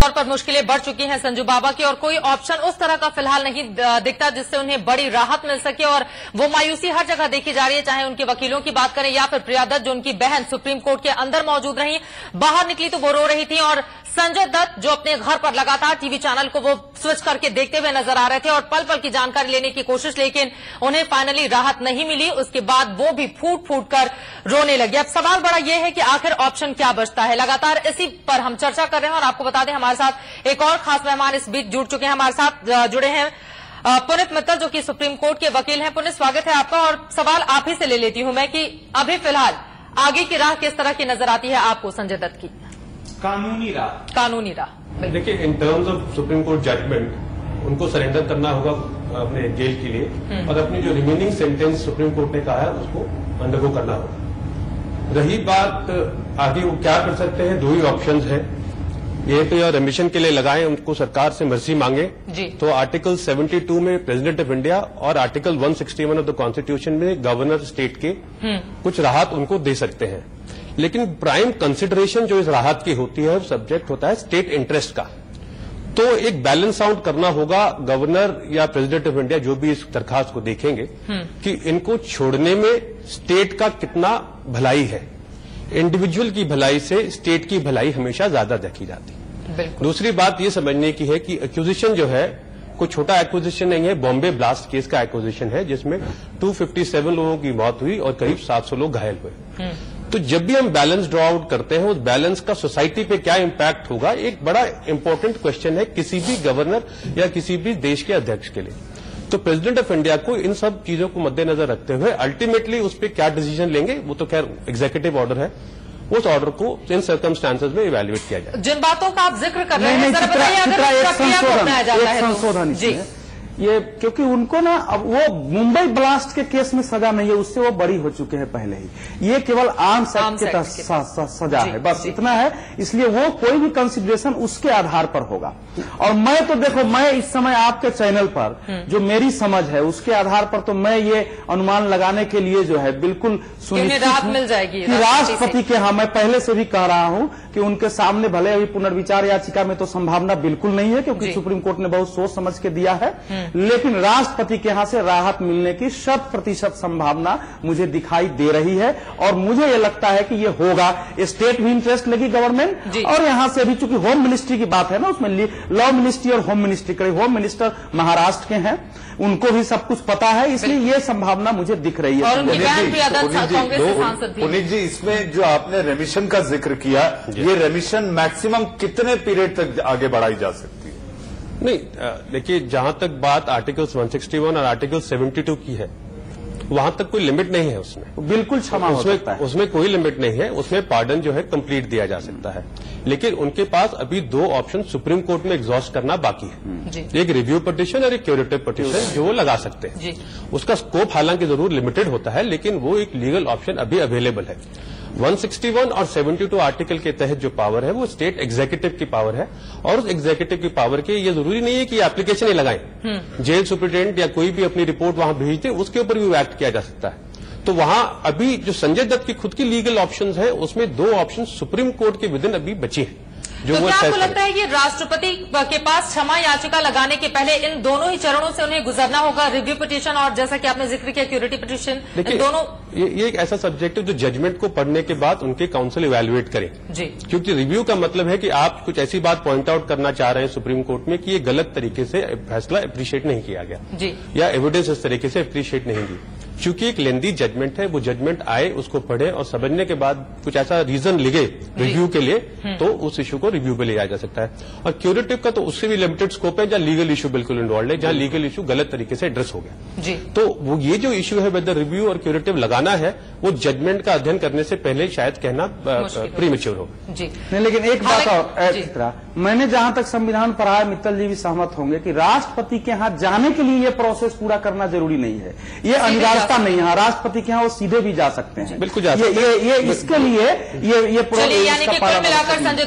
तौर पर मुश्किलें बढ़ चुकी हैं संजू बाबा की और कोई ऑप्शन उस तरह का फिलहाल नहीं दिखता जिससे उन्हें बड़ी राहत मिल सके और वो मायूसी हर जगह देखी जा रही है, चाहे उनके वकीलों की बात करें या फिर प्रिया दत्त जो उनकी बहन सुप्रीम कोर्ट के अंदर मौजूद रही, बाहर निकली तो वो रो रही थी और संजय दत्त जो अपने घर पर लगातार टीवी चैनल को वो स्विच करके देखते हुए नजर आ रहे थे और पल पल की जानकारी लेने की कोशिश, लेकिन उन्हें फाइनली राहत नहीं मिली। उसके बाद वो भी फूट फूट कर रोने लगे। अब सवाल बड़ा ये है कि आखिर ऑप्शन क्या बचता है। लगातार इसी पर हम चर्चा कर रहे हैं और आपको बता दें हमारे साथ एक और खास मेहमान इस बीच जुड़ चुके हैं। हमारे साथ जुड़े हैं पुनीत मित्तल जो कि सुप्रीम कोर्ट के वकील हैं। पुनीत, स्वागत है आपका और सवाल आप ही से ले लेती हूं मैं कि अभी फिलहाल आगे की राह किस तरह की नजर आती है आपको संजय दत्त की? कानूनी राह। देखिए, in terms of Supreme Court judgment उनको सरेंडर करना होगा अपने जेल के लिए और अपनी जो रिमेनिंग सेंटेंस सुप्रीम कोर्ट ने कहा है उसको अंडरगो करना होगा। रही बात आगे वो क्या कर सकते हैं, दो ही ऑप्शंस हैं। ये तो या रेमिशन के लिए लगाएं, उनको सरकार से मर्जी मांगे तो आर्टिकल 72 में प्रेसिडेंट ऑफ इंडिया और आर्टिकल 161 ऑफ द कॉन्स्टिट्यूशन में गवर्नर स्टेट के कुछ राहत उनको दे सकते हैं। लेकिन प्राइम कंसिडरेशन जो इस राहत की होती है सब्जेक्ट होता है स्टेट इंटरेस्ट का। तो एक बैलेंस आउट करना होगा गवर्नर या प्रेसिडेंट ऑफ इंडिया जो भी इस दरखास्त को देखेंगे कि इनको छोड़ने में स्टेट का कितना भलाई है। इंडिविजुअल की भलाई से स्टेट की भलाई हमेशा ज्यादा देखी जाती है। दूसरी बात ये समझने की है कि एक्विजिशन जो है कोई छोटा एक्विजिशन नहीं है। बॉम्बे ब्लास्ट केस का एक्विजिशन है जिसमें 257 लोगों की मौत हुई और करीब 700 लोग घायल हुए। तो जब भी हम बैलेंस ड्रॉ आउट करते हैं उस बैलेंस का सोसाइटी पे क्या इम्पैक्ट होगा, एक बड़ा इंपॉर्टेंट क्वेश्चन है किसी भी गवर्नर या किसी भी देश के अध्यक्ष के लिए। तो प्रेसिडेंट ऑफ इंडिया को इन सब चीजों को मद्देनजर रखते हुए अल्टीमेटली उस पर क्या डिसीजन लेंगे वो तो खैर एग्जीक्यूटिव ऑर्डर है, उस ऑर्डर को इन सर्कमस्टांसेस में इवैल्यूएट किया जाए। जिन बातों का आप जिक्र कर रहे हैं जरा बताइए अगर प्रक्रिया को अपनाया जाता है संशोधन जी ये, क्योंकि उनको ना अब वो मुंबई ब्लास्ट के केस में सजा नहीं है, उससे वो बरी हो चुके हैं पहले ही। ये केवल आर्म्स एक्ट के तहत सजा है, बस इतना है। इसलिए वो कोई भी कंसिडरेशन उसके आधार पर होगा। और मैं तो देखो, मैं इस समय आपके चैनल पर जो मेरी समझ है उसके आधार पर तो मैं ये अनुमान लगाने के लिए जो है बिल्कुल सुनिश्चित हूं मिल जाएगी कि राष्ट्रपति के यहाँ मैं पहले से भी कह रहा हूं कि उनके सामने भले अभी पुनर्विचार याचिका में तो संभावना बिल्कुल नहीं है क्योंकि सुप्रीम कोर्ट ने बहुत सोच समझ के दिया है, लेकिन राष्ट्रपति के यहां से राहत मिलने की 100% संभावना मुझे दिखाई दे रही है। और मुझे ये लगता है कि ये होगा। स्टेट भी इंटरेस्ट लेगी गवर्नमेंट और यहां से भी चूंकि होम मिनिस्ट्री की बात है ना, उसमें लॉ मिनिस्ट्री और होम मिनिस्ट्री करें। होम मिनिस्टर महाराष्ट्र के हैं, उनको भी सब कुछ पता है, इसलिए ये संभावना मुझे दिख रही है। पुनीत जी, इसमें जो आपने रेमिशन का जिक्र किया, ये रेमिशन मैक्सिमम कितने पीरियड तक आगे बढ़ाई जा सकती है? नहीं, देखिए, जहां तक बात आर्टिकल 161 और आर्टिकल 72 की है वहां तक कोई लिमिट नहीं है उसमें, बिल्कुल क्षमा हो सकता है। उसमें कोई लिमिट नहीं है, उसमें पार्डन जो है कंप्लीट दिया जा सकता है। लेकिन उनके पास अभी दो ऑप्शन सुप्रीम कोर्ट में एग्जॉस्ट करना बाकी है, एक रिव्यू पिटीशन और एक क्यूरेटिव पिटीशन जो वो लगा सकते हैं। उसका स्कोप हालांकि जरूर लिमिटेड होता है लेकिन वो एक लीगल ऑप्शन अभी अवेलेबल है। 161 और 72 आर्टिकल के तहत जो पावर है वो स्टेट एग्जीक्यूटिव की पावर है और उस एग्जीक्यूटिव की पावर के ये जरूरी नहीं है कि एप्लीकेशन ही लगाएं। जेल सुप्रिटेंडेंट या कोई भी अपनी रिपोर्ट वहां भेज दे उसके ऊपर भी एक्ट किया जा सकता है। तो वहां अभी जो संजय दत्त की खुद की लीगल ऑप्शंस है उसमें दो ऑप्शन सुप्रीम कोर्ट के विदिन अभी बचे हैं। तो क्या आपको लगता है कि राष्ट्रपति के पास क्षमा याचिका लगाने के पहले इन दोनों ही चरणों से उन्हें गुजरना होगा, रिव्यू पिटीशन और जैसा कि आपने जिक्र किया क्यूरेटिव पिटीशन, इन दोनों? ये एक ऐसा सब्जेक्ट है जो जजमेंट को पढ़ने के बाद उनके काउंसिल इवैल्यूएट करें जी। क्योंकि रिव्यू का मतलब है कि आप कुछ ऐसी बात पॉइंट आउट करना चाह रहे हैं सुप्रीम कोर्ट में कि ये गलत तरीके से फैसला अप्रिशिएट नहीं किया गया जी, या एविडेंस इस तरीके से अप्रिशिएट नहीं की। चूंकि एक लेंदी जजमेंट है, वो जजमेंट आए, उसको पढ़े और समझने के बाद कुछ ऐसा रीजन लिखे रिव्यू के लिए तो उस इश्यू को रिव्यू पे ले जाया जा सकता है। और क्यूरेटिव का तो उससे भी लिमिटेड स्कोप है जहां लीगल इश्यू बिल्कुल इन्वॉल्व है, जहां लीगल इश्यू गलत तरीके से एड्रेस हो गया जी। तो वो ये जो इश्यू है वेदर रिव्यू और क्यूरेटिव लगाना है वो जजमेंट का अध्ययन करने से पहले शायद कहना प्रीमेच्योर होगा जी। नहीं, लेकिन एक बात और, मैंने जहां तक संविधान पढ़ा है, मित्तल जी भी सहमत होंगे कि राष्ट्रपति के यहाँ जाने के लिए ये प्रोसेस पूरा करना जरूरी नहीं है, ये अनिवार्यता नहीं है। राष्ट्रपति के यहाँ वो सीधे भी जा सकते हैं, बिल्कुल जा सकते हैं। ये इसके लिए ये यानी कि कुल मिलाकर संजय